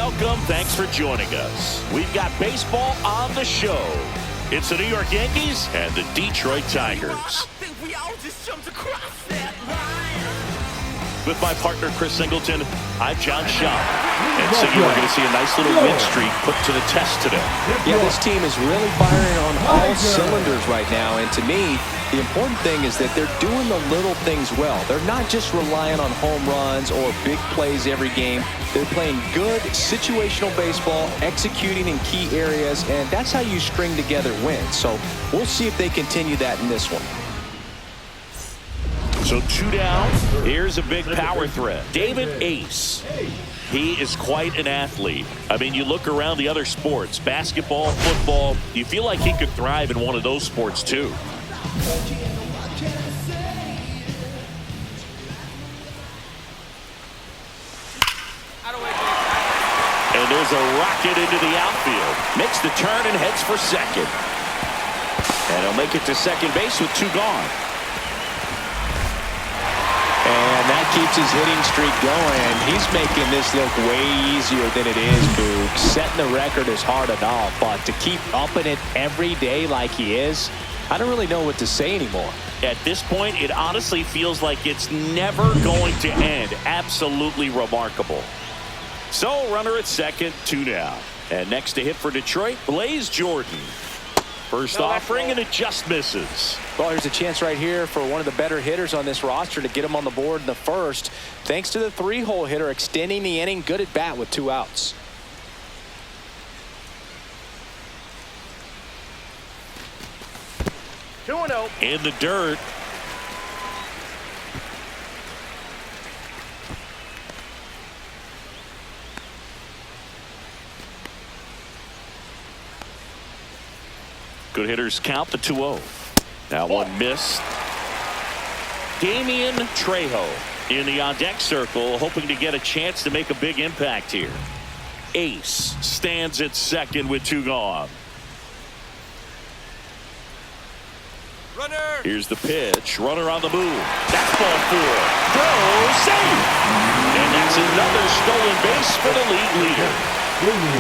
welcome. Thanks for joining us. We've got baseball on the show. It's the New York Yankees and the Detroit Tigers. With my partner, Chris Singleton, I'm John Shaw. And so we're going to see a nice little win streak put to the test today. Yeah, this team is really firing on all cylinders right now. And to me, the important thing is that they're doing the little things well. They're not just relying on home runs or big plays every game. They're playing good situational baseball, executing in key areas, and that's how you string together wins. So we'll see if they continue that in this one. So 2 down. Here's a big power threat. David Ace. He is quite an athlete. I mean, you look around the other sports, basketball, football, you feel like he could thrive in one of those sports too. And there's a rocket into the outfield. Makes the turn and heads for second. And he'll make it to second base with 2 gone. And that keeps his hitting streak going. He's making this look way easier than it is, Boog. Setting the record is hard enough, but to keep upping it every day like he is, I don't really know what to say anymore. At this point, it honestly feels like it's never going to end. Absolutely remarkable. So, runner at second, 2 down. And next to hit for Detroit, Blaze Jordan. First offering, and it just misses. Well, here's a chance right here for one of the better hitters on this roster to get him on the board in the first. Thanks to the 3-hole hitter extending the inning. Good at bat with 2 outs. In the dirt. Good hitters count the 2-0. Now one missed. Damian Trejo in the on-deck circle, hoping to get a chance to make a big impact here. Ace stands at second with 2 gone. Runner. Here's the pitch. Runner on the move. That's ball 4. Throw, safe. And that's another stolen base for the league leader.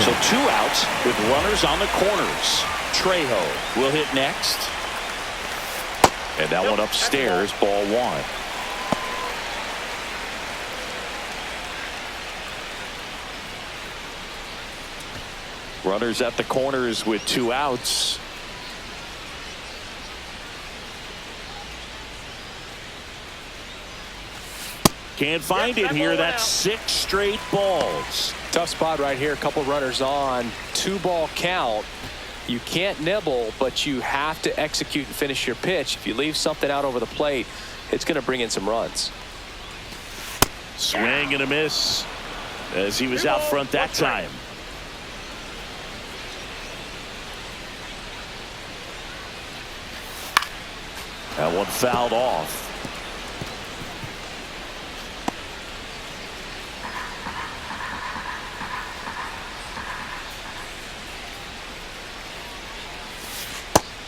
So 2 outs with runners on the corners. Trejo will hit next. And that one upstairs, ball 1. Runners at the corners with 2 outs. Can't find it here. That's 6 straight balls. Tough spot right here. A couple runners on. 2-ball count. You can't nibble, but you have to execute and finish your pitch. If you leave something out over the plate, it's going to bring in some runs. Swing and a miss as he was out front that time. That one fouled off.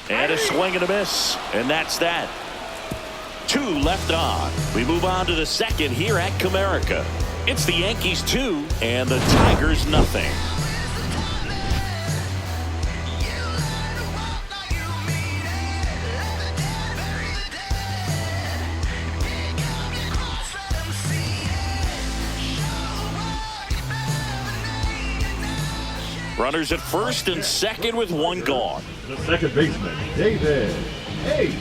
And a swing and a miss. And that's that. 2 left on. We move on to the second here at Comerica. It's the Yankees 2 and the Tigers nothing. Runners at first and second with 1 gone. The second baseman, David Ace.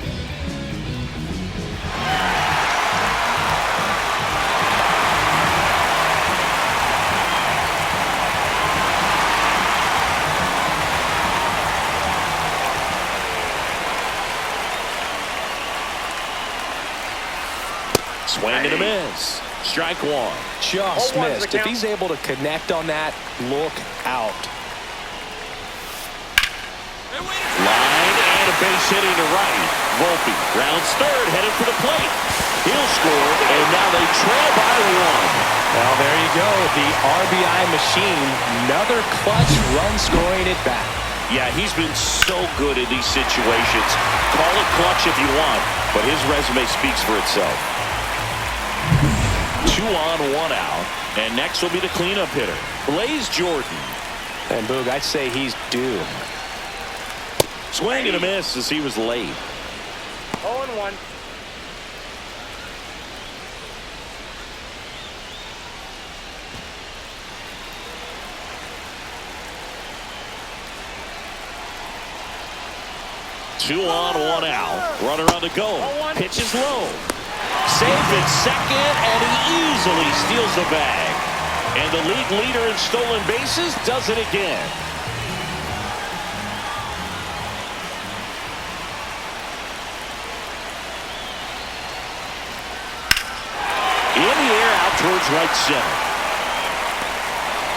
Swing and a miss. Strike 1. Just missed. If he's able to connect on that, look out. Line and a base hitting to right. Volpe rounds third, headed for the plate. He'll score, and now they trail by 1. Well, there you go. The RBI machine. Another clutch run scoring at bat. Yeah, he's been so good in these situations. Call it clutch if you want, but his resume speaks for itself. 2 2 on, 1 out. And next will be the cleanup hitter, Blaze Jordan. And Boog, I'd say he's due. Swing and a miss as he was late. 0-1. Two on, 1 out. Runner on the go. Pitch is low. Safe at second, and he easily steals the bag. And the league leader in stolen bases does it again. In the air out towards right center.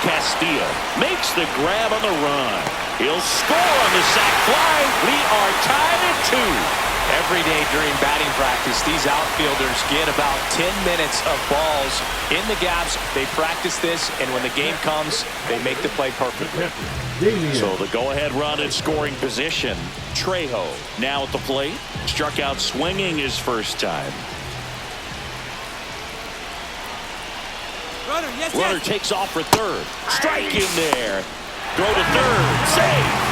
Castillo makes the grab on the run. He'll score on the sac fly. We are tied at 2. Every day during batting practice, these outfielders get about 10 minutes of balls in the gaps. They practice this, and when the game comes, they make the play perfectly. So the go-ahead run in scoring position. Trejo now at the plate. Struck out swinging his first time. Runner takes off for third. Strike him there. Throw to third. Safe.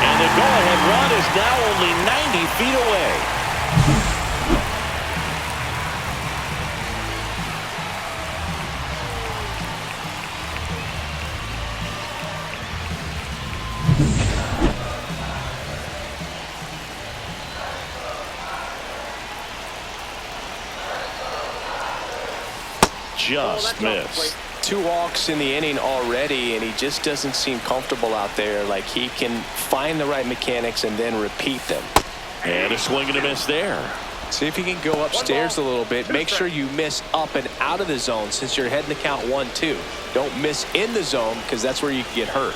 And the go-ahead run is now only 90 feet away. Just missed. 2 walks in the inning already, and he just doesn't seem comfortable out there. Like he can find the right mechanics and then repeat them. And a swing and a miss there. See if you can go upstairs a little bit. Make sure you miss up and out of the zone since you're heading to count 1-2. Don't miss in the zone because that's where you can get hurt.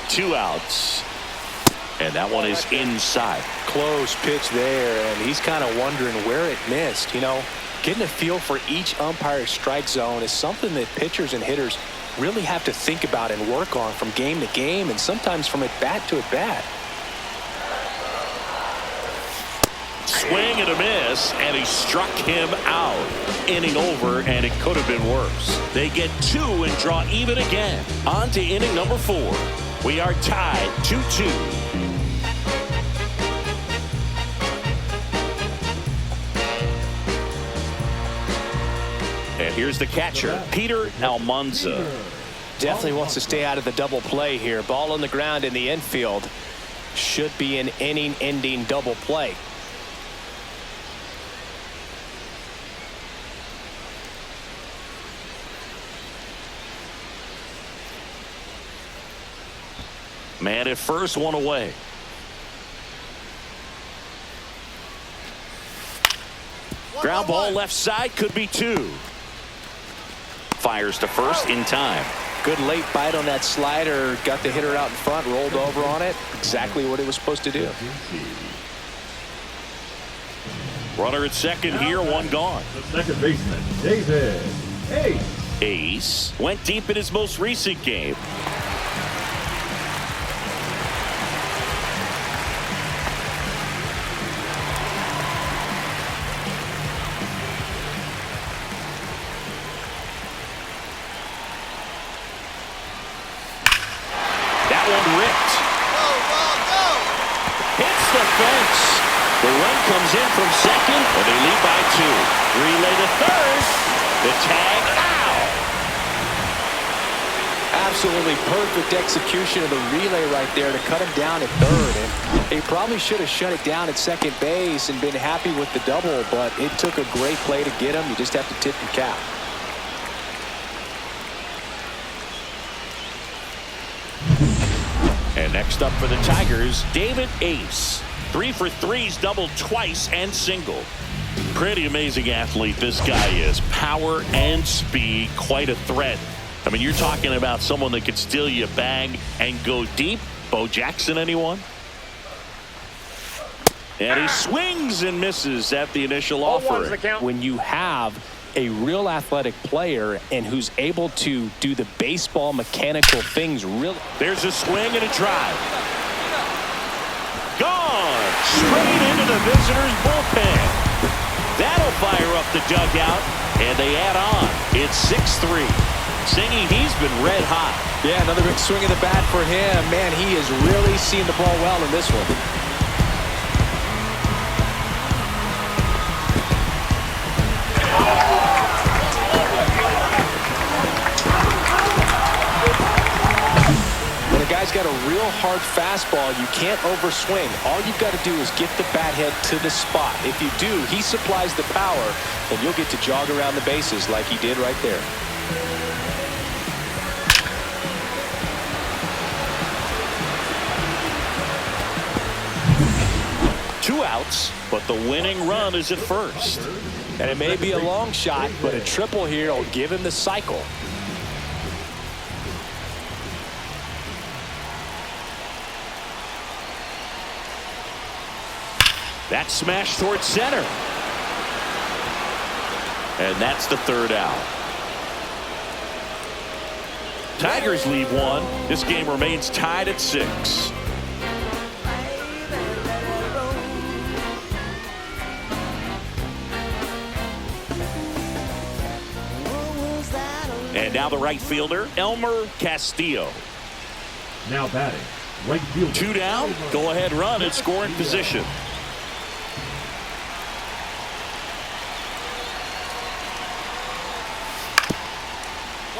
2 outs. And that one is inside. Close pitch there, and he's kind of wondering where it missed. You know, getting a feel for each umpire's strike zone is something that pitchers and hitters really have to think about and work on from game to game, and sometimes from at bat to at bat. Swing and a miss, and he struck him out. Inning over, and it could have been worse. They get 2 and draw even again. On to inning number 4. We are tied 2-2. And here's the catcher, Peter Almanza. Definitely wants to stay out of the double play here. Ball on the ground in the infield. Should be an inning-ending double play. Man at first, 1 away. Ground ball left side, could be 2. Fires to first in time. Good late bite on that slider. Got the hitter out in front, rolled over on it. Exactly what it was supposed to do. Runner at second here, 1 gone. The second baseman, David Ace. Ace went deep in his most recent game. The run comes in from second, and they lead by 2. Relay to third. The tag out. Absolutely perfect execution of the relay right there to cut him down at third. And he probably should have shut it down at second base and been happy with the double, but it took a great play to get him. You just have to tip your cap. And next up for the Tigers, David Ace. 3 for 3s, doubled twice and single. Pretty amazing athlete this guy is. Power and speed, quite a threat. I mean, you're talking about someone that could steal you a bag and go deep. Bo Jackson, anyone? And he swings and misses at the initial offer. When you have a real athletic player and who's able to do the baseball mechanical things really. There's a swing and a drive. Gone. Straight into the visitor's bullpen. That'll fire up the dugout, and they add on. It's 6-3. Singy, he's been red hot. Yeah, another big swing of the bat for him. Man, he has really seen the ball well in this one. When a guy's got a real hard fastball, you can't overswing. All you've got to do is get the bat head to the spot. If you do, he supplies the power, and you'll get to jog around the bases like he did right there. Two outs, but the winning run is at first. And it may be a long shot, but a triple here will give him the cycle. That smash towards center. And that's the third out. Tigers lead one. This game remains tied at 6. And now the right fielder, Elmer Castillo. Now batting, right fielder. 2 down, go ahead run in scoring position.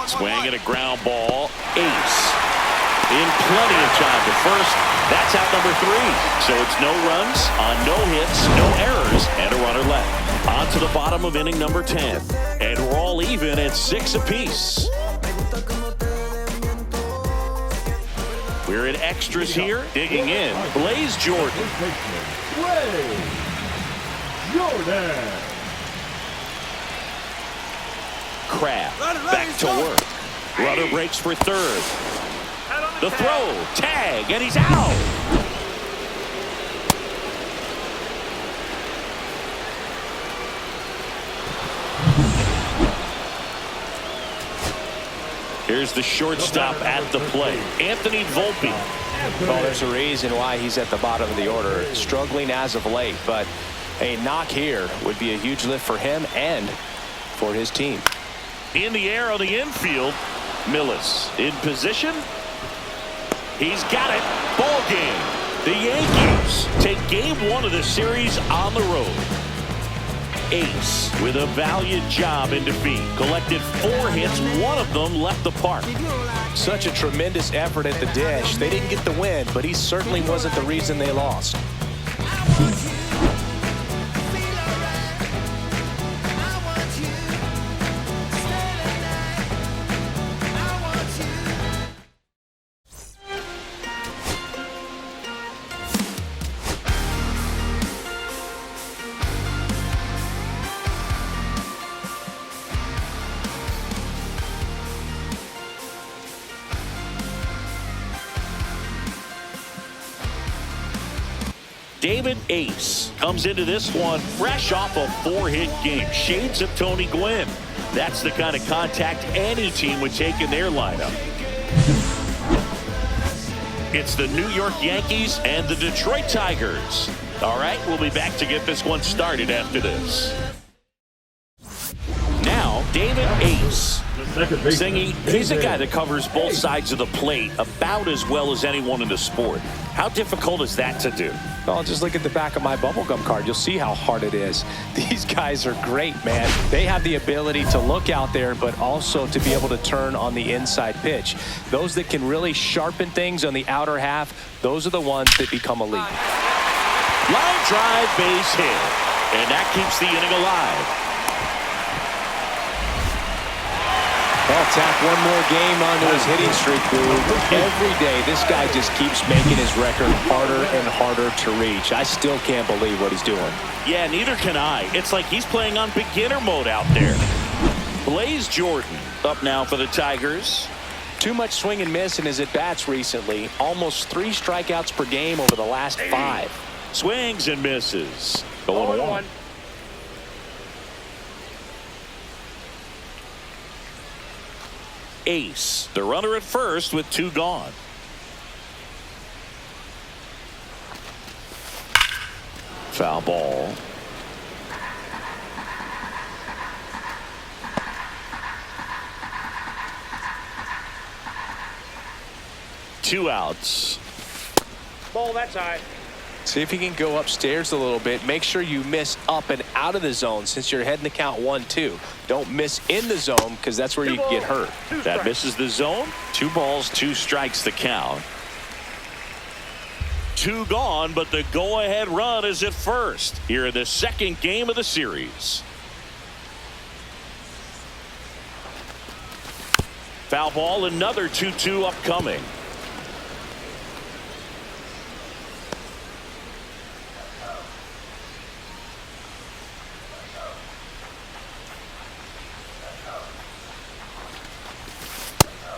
Swing and a ground ball. Ace. In plenty of time to first. That's out number 3. So it's no runs on no hits, no errors, and a runner left. On to the bottom of inning number 10. And we're all even at 6 apiece. We're in extras here. Digging in, Blaze Jordan. Blaze Jordan. Crab back to work. Runner breaks for third. The throw, tag, and he's out. Here's the shortstop at the plate, Anthony Volpe. Well, there's a reason why he's at the bottom of the order, struggling as of late, but a knock here would be a huge lift for him and for his team. In the air on the infield, Millis in position. He's got it. Ball game. The Yankees take game 1 of the series on the road. Ace with a valiant job in defeat. Collected 4 hits. 1 of them left the park. Such a tremendous effort at the dish. They didn't get the win, but he certainly wasn't the reason they lost. David Ace comes into this one fresh off a 4-hit game. Shades of Tony Gwynn. That's the kind of contact any team would take in their lineup. It's the New York Yankees and the Detroit Tigers. All right, we'll be back to get this one started after this. Now, David Ace. Singy, he's a guy that covers both sides of the plate about as well as anyone in the sport. How difficult is that to do? Well, just look at the back of my bubblegum card. You'll see how hard it is. These guys are great, man. They have the ability to look out there, but also to be able to turn on the inside pitch. Those that can really sharpen things on the outer half, those are the ones that become elite. Line drive, base hit. And that keeps the inning alive. Well, tack one more game onto his hitting streak, Boog. Every day, this guy just keeps making his record harder and harder to reach. I still can't believe what he's doing. Yeah, neither can I. It's like he's playing on beginner mode out there. Blaze Jordan up now for the Tigers. Too much swing and miss in his at-bats recently. Almost 3 strikeouts per game over the last 5. Swings and misses. Going 1. Ace, the runner at first with 2 gone. Foul ball. 2 outs. Ball, that's high. See if you can go upstairs a little bit. Make sure you miss up and out of the zone since you're heading to count 1-2. Don't miss in the zone because that's where you can get hurt. That misses the zone. 2 balls, 2 strikes the count. 2 gone, but the go-ahead run is at first here in the second game of the series. Foul ball, another 2-2 upcoming.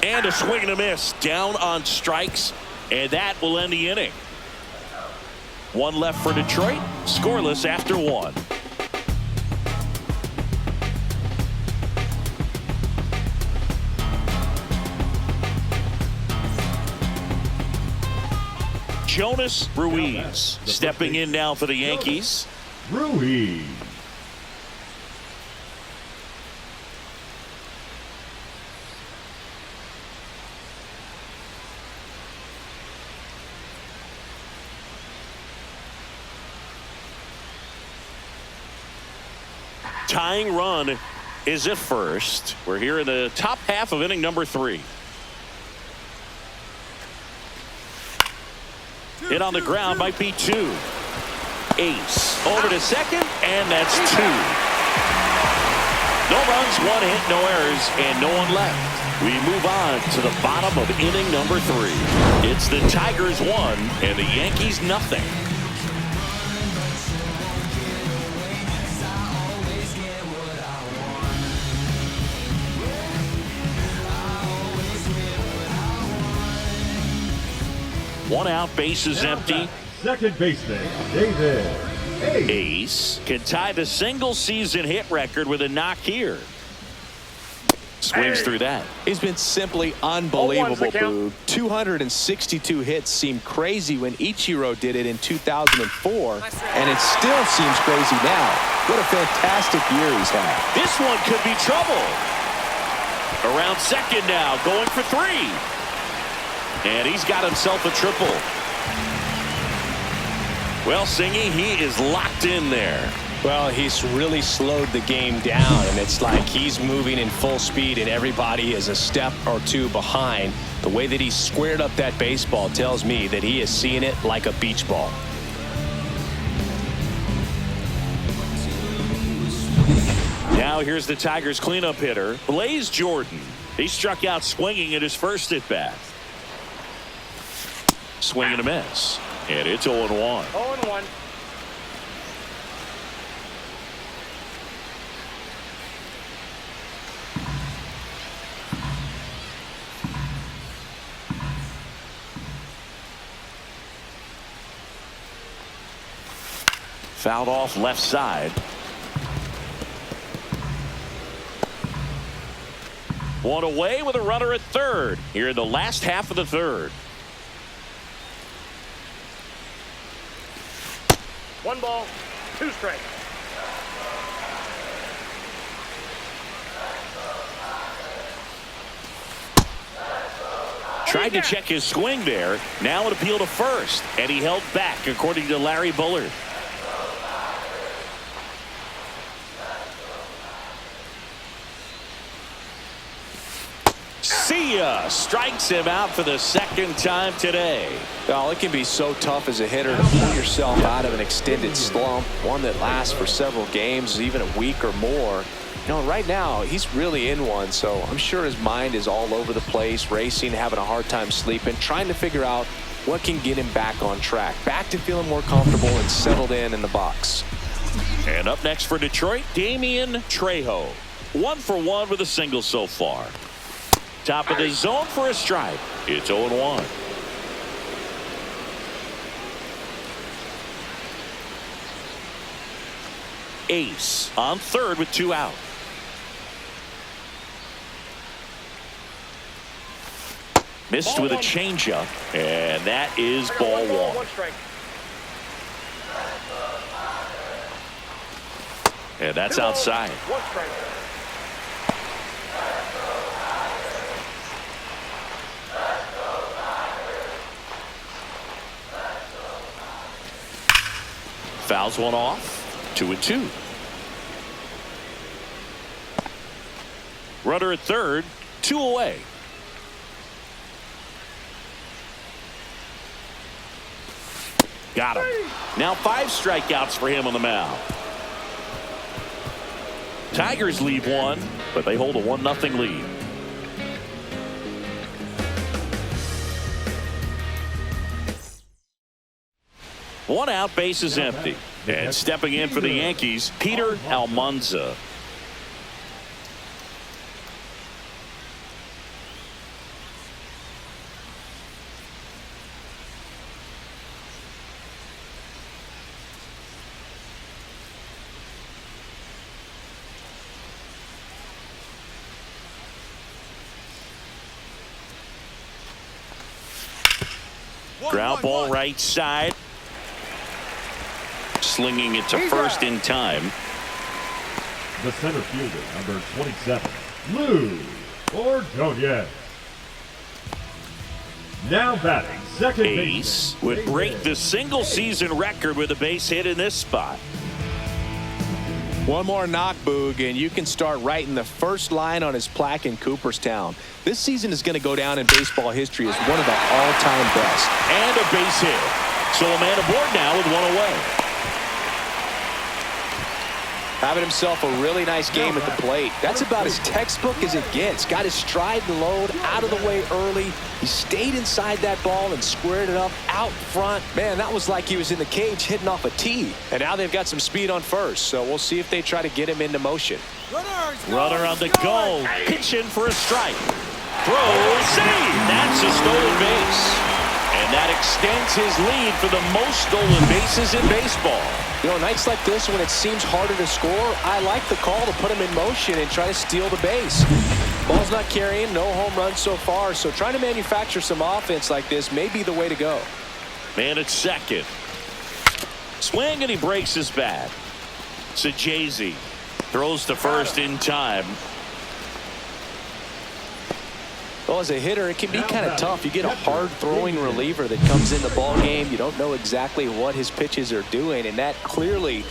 And a swing and a miss down on strikes, and that will end the inning. 1 left for Detroit, scoreless after 1. Jonas Ruiz stepping in now for the Yankees. Ruiz. Tying run is at first. We're here in the top half of inning number 3. Hit on the ground might be 2. Ace over to second, and that's 2. No runs, 1 hit, no errors, and no one left. We move on to the bottom of inning number 3. It's the Tigers 1 and the Yankees nothing. One out, base is empty. Second baseman, David Ace can tie the single season hit record with a knock here. Swings through that. He's been simply unbelievable, Boog. 262 hits seemed crazy when Ichiro did it in 2004, and it still seems crazy now. What a fantastic year he's had. This one could be trouble. Around second now, going for 3. And he's got himself a triple. Well, Singy, he is locked in there. Well, he's really slowed the game down, and it's like he's moving in full speed, and everybody is a step or 2 behind. The way that he squared up that baseball tells me that he is seeing it like a beach ball. Now here's the Tigers cleanup hitter, Blaze Jordan. He struck out swinging at his first at bat. Swing and a miss. And it's 0-1. 0-1. Fouled off left side. 1 away with a runner at third here in the last half of the 3rd. 1 ball, 2 strikes. Tried to check his swing there. Now an appeal to first, and he held back, according to Larry Bullard. See ya! Strikes him out for the 2nd time today. Well, it can be so tough as a hitter to pull yourself out of an extended slump, one that lasts for several games, even a week or more. You know, right now, he's really in one, so I'm sure his mind is all over the place, racing, having a hard time sleeping, trying to figure out what can get him back on track, back to feeling more comfortable and settled in the box. And up next for Detroit, Damian Trejo. 1 for 1 with a single so far. Top of the zone for a strike. It's 0-1. Ace on third with 2 out. Missed Ball with a 1. changeup, and that is ball 1. 1 strike. And that's outside. 1 strike. Fouls one off. 2-2. Runner at third. 2 away. Got him. Now 5 strikeouts for him on the mound. Tigers leave one, but they hold a 1-0 lead. One out, base is empty. And stepping in for the Yankees, Peter Almanza. Ground ball right side. Slinging it to first in time. The center fielder, number 27, Lou Ordonez. Now batting, second base. Ace would break the single season record with a base hit in this spot. One more knock, Boog, and you can start writing the first line on his plaque in Cooperstown. This season is going to go down in baseball history as one of the all-time best. And a base hit. So a man aboard now with 1 away. Having himself a really nice game at the plate. That's about as textbook as it gets. Got his stride and load out of the way early. He stayed inside that ball and squared it up out front. Man, that was like he was in the cage hitting off a tee. And now they've got some speed on first, so we'll see if they try to get him into motion. Runner on the go. Pitching for a strike. Throw, save. That's a stolen base. And that extends his lead for the most stolen bases in baseball. You know, nights like this when it seems harder to score, I like the call to put him in motion and try to steal the base. Ball's not carrying, no home runs so far, so trying to manufacture some offense like this may be the way to go. Man at second. Swing and he breaks his bat. Sajazi throws to first in time. Well, as a hitter, it can be kind of tough. You get a hard-throwing reliever that comes in the ball game. You don't know exactly what his pitches are doing, and that clearly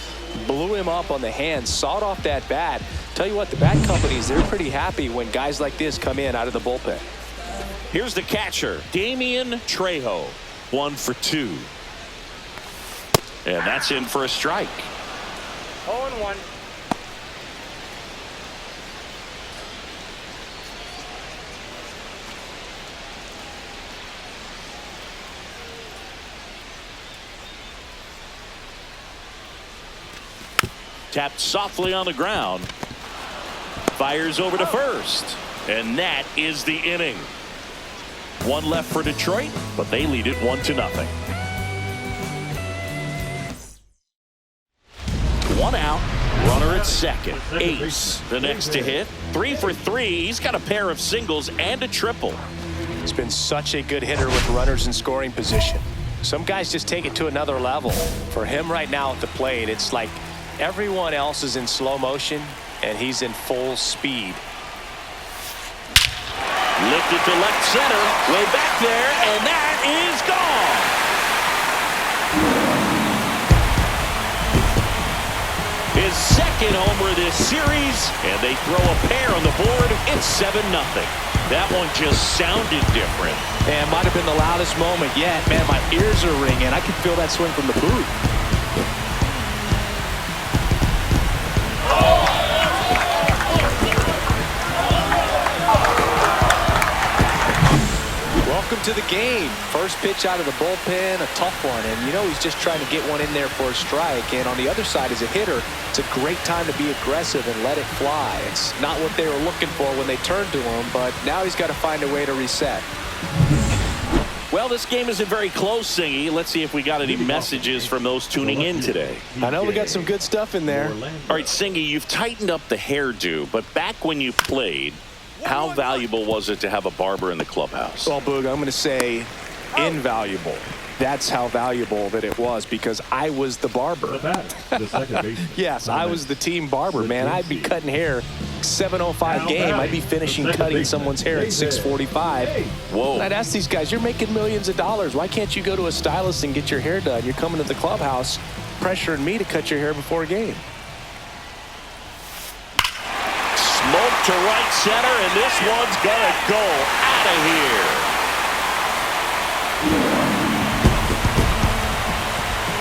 blew him up on the hand, sawed off that bat. Tell you what, the bat companies, they're pretty happy when guys like this come in out of the bullpen. Here's the catcher, Damian Trejo, 1 for 2. And that's in for a strike. 0-1. Tapped softly on the ground. Fires over to first. And that is the inning. 1 left for Detroit, but they lead it 1-0. 1 out. Runner at second. Ace, the next to hit. 3 for 3. He's got a pair of singles and a triple. He's been such a good hitter with runners in scoring position. Some guys just take it to another level. For him right now at the plate, it's like everyone else is in slow motion, and he's in full speed. Lifted to left center, way back there, and that is gone. His second homer this series, and they throw a pair on the board. It's 7-0. That one just sounded different. And might have been the loudest moment yet. Man, my ears are ringing. I can feel that swing from the booth. Welcome to the game. First pitch out of the bullpen, a tough one. And you know he's just trying to get one in there for a strike. And on the other side, as a hitter, it's a great time to be aggressive and let it fly. It's not what they were looking for when they turned to him, but now he's got to find a way to reset. Well, this game isn't very close, Singy. Let's see if we got any messages from those tuning in today. I know we got some good stuff in there. All right, Singy, you've tightened up the hairdo, but back when you played, how valuable was it to have a barber in the clubhouse? Well, Boog, I'm going to say invaluable. That's how valuable that it was, because I was the barber. Yes, I was the team barber, man. I'd be cutting hair 7:05 game. I'd be finishing cutting someone's hair at 6:45. Whoa. And I'd ask these guys, you're making millions of dollars. Why can't you go to a stylist and get your hair done? You're coming to the clubhouse. pressuring me to cut your hair before a game. Smoke to right center, and this one's gonna go out of here.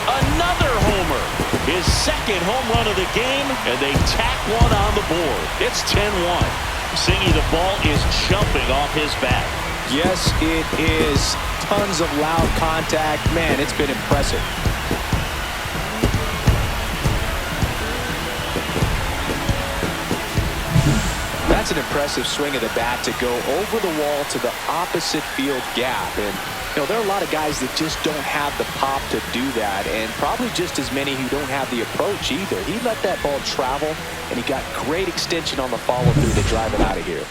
Another homer. His second home run of the game, and they tack one on the board. It's 10-1. Singy, the ball is jumping off his bat. Yes, it is. Tons of loud contact. Man, it's been impressive. That's an impressive swing of the bat to go over the wall to the opposite field gap. And, you know, there are a lot of guys that just don't have the pop to do that, and probably just as many who don't have the approach either. He let that ball travel, and he got great extension on the follow-through to drive it out of here.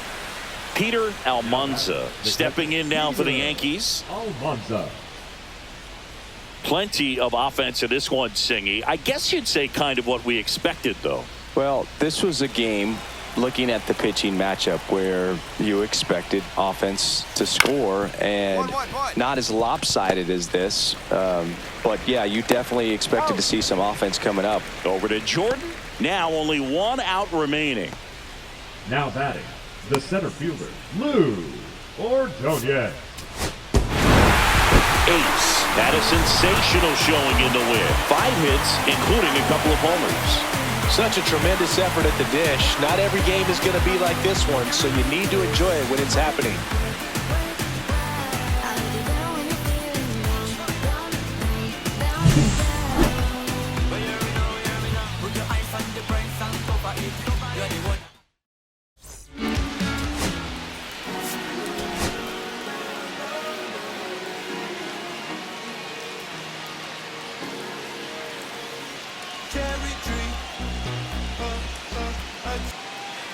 Peter Almanza stepping in now for the Yankees. Almanza. Plenty of offense in this one, Singy. I guess you'd say kind of what we expected, though. Well, this was a game, looking at the pitching matchup, where you expected offense to score, and not as lopsided as this. But, yeah, you definitely expected to see some offense coming up. Over to Jordan. Now only one out remaining. Now batting, the center fielder, Lou Ordonez. Ace had a sensational showing in the win. 5 hits, including a couple of homers. Such a tremendous effort at the dish. Not every game is going to be like this one, so you need to enjoy it when it's happening.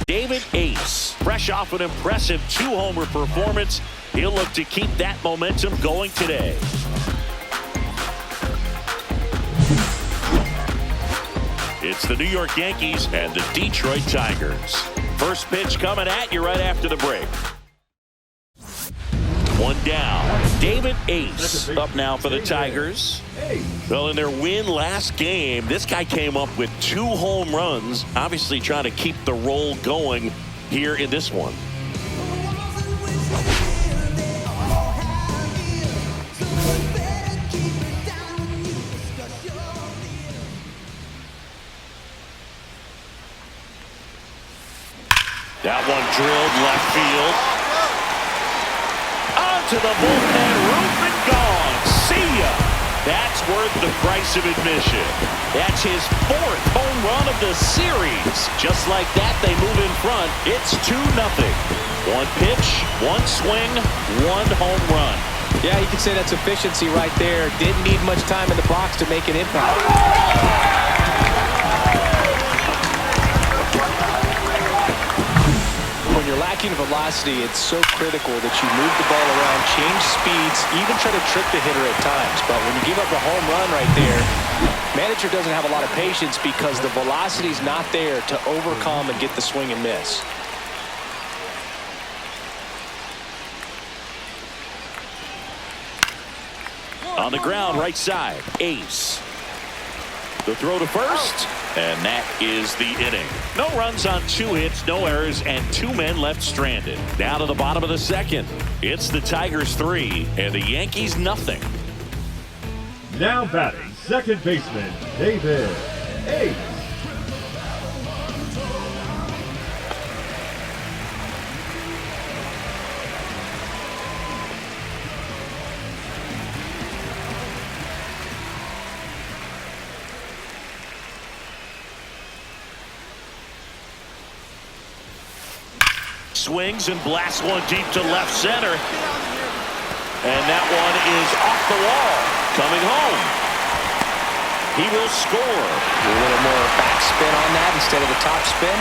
David Ace, fresh off an impressive 2-homer performance. He'll look to keep that momentum going today. It's the New York Yankees and the Detroit Tigers. First pitch coming at you right after the break. One down. David Ace up now for the Tigers. Well, in their win last game, this guy came up with 2 home runs, obviously trying to keep the roll going here in this one. That one drilled left field. Onto the bullpen, roof and gone. See ya. That's worth the price of admission. That's his 4th home run of the series. Just like that, they move in front. It's 2-0. 1 pitch, 1 swing, 1 home run. Yeah, you can say that's efficiency right there. Didn't need much time in the box to make an impact. When you're lacking velocity, it's so critical that you move the ball around, change speeds, even try to trick the hitter at times. But when you give up a home run right there, manager doesn't have a lot of patience because the velocity's not there to overcome and get the swing and miss. On the ground, right side, Ace. The throw to first, and that is the inning. No runs on 2 hits, no errors, and 2 men left stranded. Down to the bottom of the second. It's the Tigers 3 and the Yankees nothing. Now batting, second baseman, David Ace. Swings and blasts one deep to left center. And that one is off the wall. Coming home. He will score. A little more backspin on that instead of the top spin.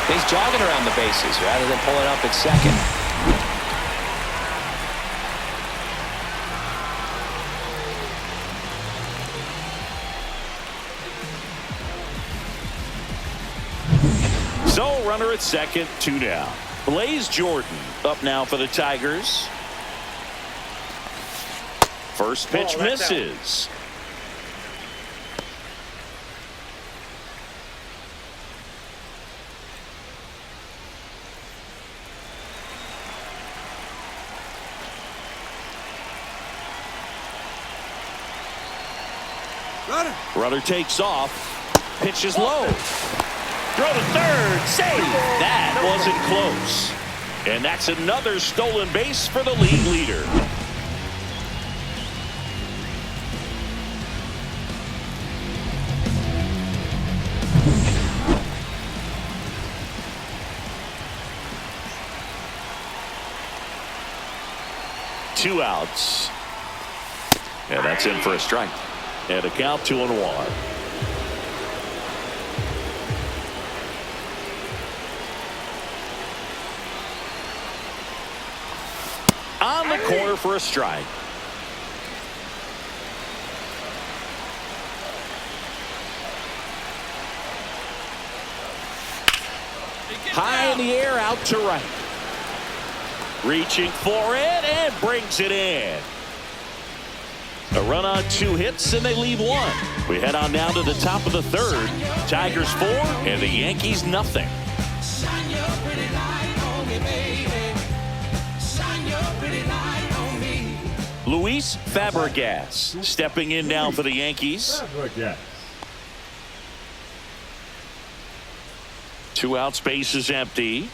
He's jogging around the bases rather than pulling up at second. So runner at second, 2 down. Blaze Jordan up now for the Tigers. First pitch misses. Runner takes off. Pitch is low. Throw to third. Save. That wasn't close. And that's another stolen base for the league leader. Two outs. And that's in for a strike. And a count 2-1. On the corner for a strike. High in the air, out to right. Reaching for it and brings it in. A run on 2 hits and they leave 1. We head on down to the top of the third. Tigers 4 and the Yankees nothing. Luis Fabregas stepping in now for the Yankees. 2 outs, base is empty.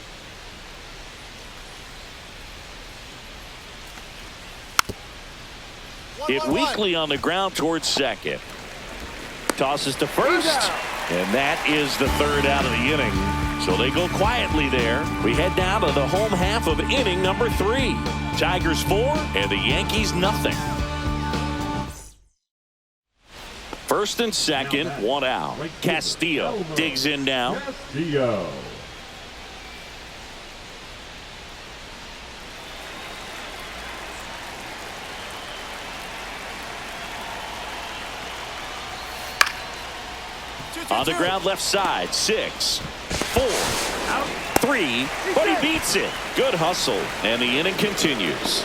Hit weakly on the ground towards second. Tosses to first. And that is the 3rd out of the inning. So they go quietly there. We head down to the home half of inning number 3. Tigers 4 and the Yankees nothing. First and second, 1 out. Castillo digs in now. Castillo. On the ground left side, 6, 4, 3, but he beats it. Good hustle, and the inning continues.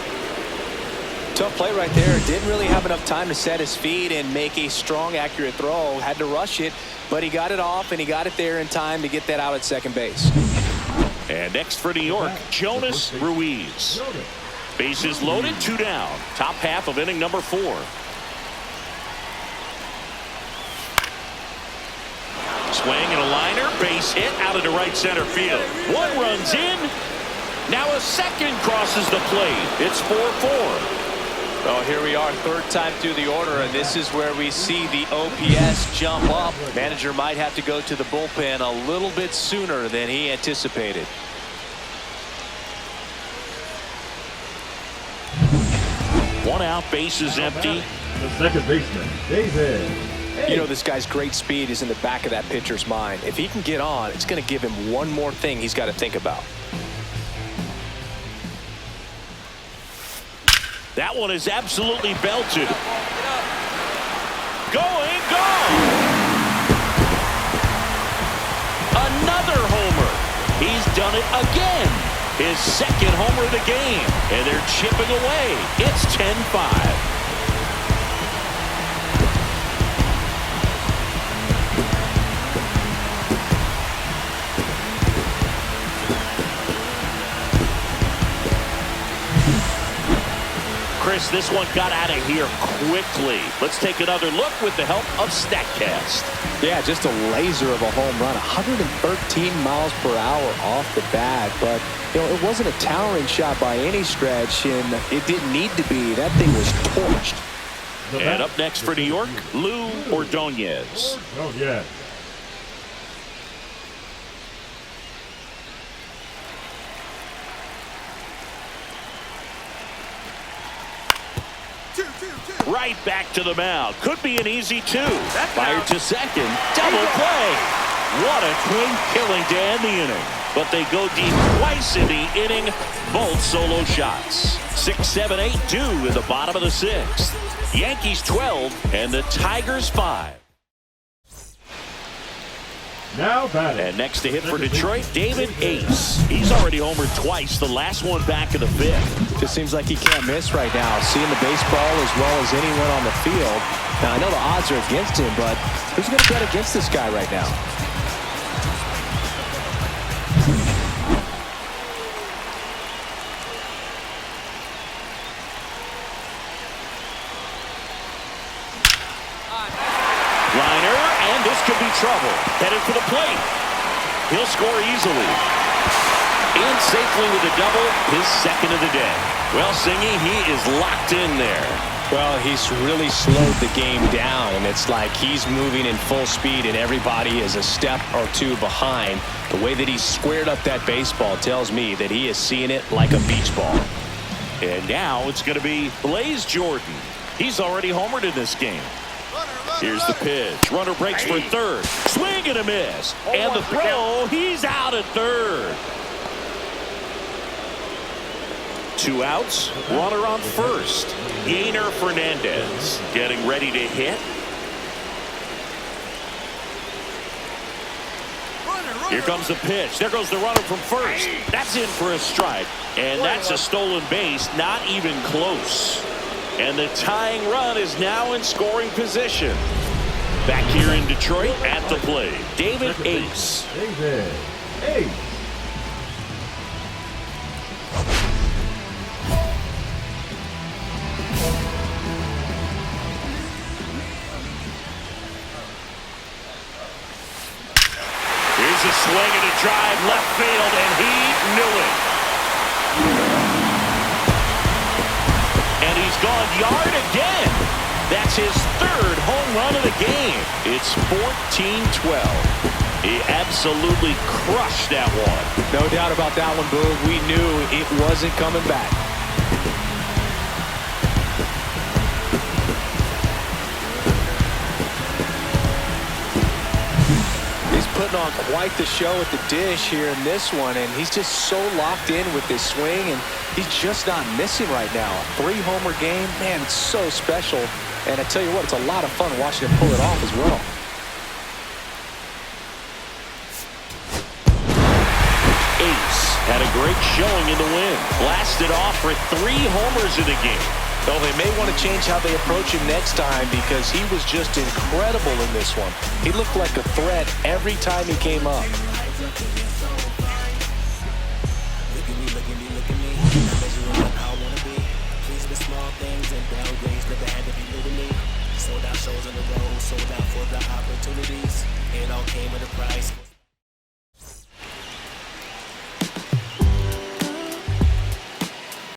Tough play right there. Didn't really have enough time to set his feet and make a strong, accurate throw. Had to rush it, but he got it off, and he got it there in time to get that out at second base. And next for New York, Jonas Ruiz. Bases loaded, 2 down. Top half of inning number 4. Swing and a liner, base hit out into right center field. 1 runs in. Now a second crosses the plate. It's 4-4. Well, here we are, 3rd time through the order, and this is where we see the OPS jump up. Manager might have to go to the bullpen a little bit sooner than he anticipated. One out, bases empty. The second baseman, David. You know, this guy's great speed is in the back of that pitcher's mind. If he can get on, it's going to give him one more thing he's got to think about. That one is absolutely belted. Going, gone. Another homer. He's done it again. His 2nd homer of the game. And they're chipping away. It's 10-5. Chris, this one got out of here quickly. Let's take another look with the help of StatCast. Yeah, just a laser of a home run. 113 miles per hour off the bat. But, you know, it wasn't a towering shot by any stretch, and it didn't need to be. That thing was torched. And up next for New York, Lou Ordonez. Ordonez. Right back to the mound. Could be an easy 2. Fired to second. Double play. What a clean killing to end the inning. But they go deep twice in the inning. Both solo shots. 6, 7, 8, 2 in the bottom of the 6th. Yankees 12 and the Tigers 5. Now batting. And next to hit for Detroit, David Ace. He's already homered twice, the last one back in the 5th. Just seems like he can't miss right now, seeing the baseball as well as anyone on the field. Now, I know the odds are against him, but who's going to bet against this guy right now? could be trouble. Headed for the plate. He'll score easily. And safely with a double, his second of the day. Well, Singy, he is locked in there. Well, he's really slowed the game down, and it's like he's moving in full speed, and everybody is a step or two behind. The way that he squared up that baseball tells me that he is seeing it like a beach ball. And now it's going to be Blaze Jordan. He's already homered in this game. Here's the pitch. Runner breaks for third. Swing and a miss. And the throw, he's out at third. 2 outs, runner on first. Yainer Fernandez getting ready to hit. Here comes the pitch. There goes the runner from first. That's in for a strike. And that's a stolen base, not even close. And the tying run is now in scoring position. Back here in Detroit at the plate, David Ace. David Ace. Here's a swing and a drive left field, and he knew it. And he's gone yard again. That's his third home run of the game. It's 14-12. He absolutely crushed that one. No doubt about that one, Boog. We knew it wasn't coming back. He's putting on quite the show at the dish here in this one, and he's just so locked in with this swing, and he's just not missing right now. A 3-homer game, man, it's so special. And I tell you what, it's a lot of fun watching him pull it off as well. Ace had a great showing in the win. Blasted off for 3 homers in the game. Though they may want to change how they approach him next time, because he was just incredible in this one. He looked like a threat every time he came up. Sold out shows on the road, sold out for the opportunities. It all came with a price.